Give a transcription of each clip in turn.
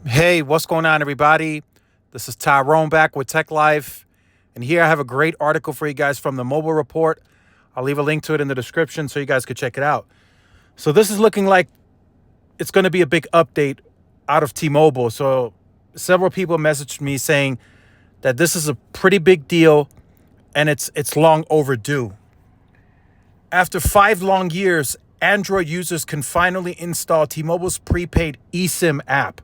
Hey, what's going on, everybody? This is Tyrone back with Tech Life. And here I have a great article for you guys from the Mobile Report. I'll leave a link to it in the description so you guys could check it out. So, this is looking like it's going to be a big update out of T Mobile. So, several people messaged me saying that this is a pretty big deal and it's long overdue. After 5 long years, Android users can finally install T Mobile's prepaid eSIM app.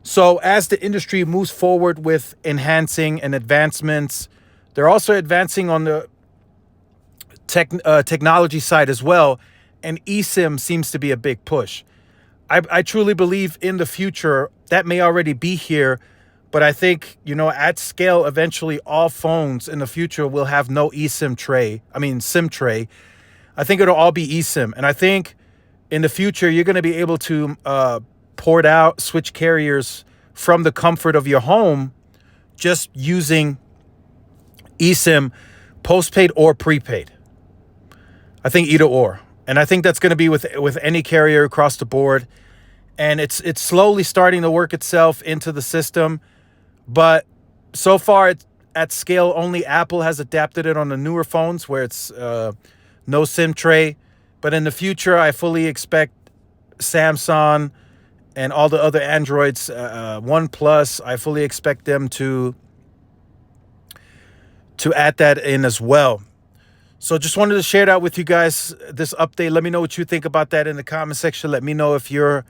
So as the industry moves forward with enhancing and advancements, they're also advancing on the technology side as well. And eSIM seems to be a big push. I truly believe in the future that may already be here, but I think, at scale, eventually all phones in the future will have no eSIM tray. SIM tray. I think it'll all be eSIM. And I think in the future, you're going to be able to port out, switch carriers from the comfort of your home, just using eSIM, postpaid or prepaid. I think either or. And I think that's going to be with any carrier across the board. And it's slowly starting to work itself into the system. But so far, at scale, only Apple has adapted it on the newer phones where it's no SIM tray. But in the future, I fully expect Samsung and all the other Androids, OnePlus, I fully expect them to add that in as well. So just wanted to share that with you guys, this update. Let me know what you think about that in the comment section. Let me know if you're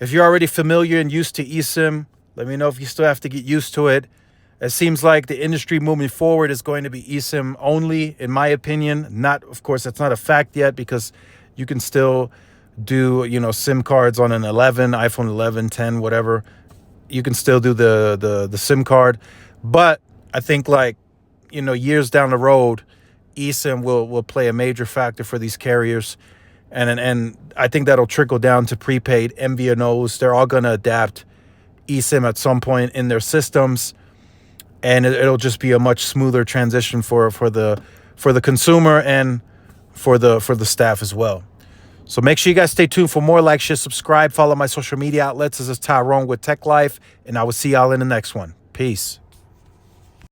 already familiar and used to eSIM. Let me know if you still have to get used to it. It seems like the industry moving forward is going to be eSIM only, in my opinion. Not, of course, that's not a fact yet because you can still do, SIM cards on an 11, iPhone 11, 10, whatever. You can still do the SIM card. But I think years down the road, eSIM will play a major factor for these carriers. And I think that'll trickle down to prepaid MVNOs. They're all going to adapt eSIM at some point in their systems. And it'll just be a much smoother transition for the consumer and for the staff as well. So make sure you guys stay tuned for more. Like, share, subscribe, follow my social media outlets. This is Tyrone with Tech Life, and I will see y'all in the next one. Peace.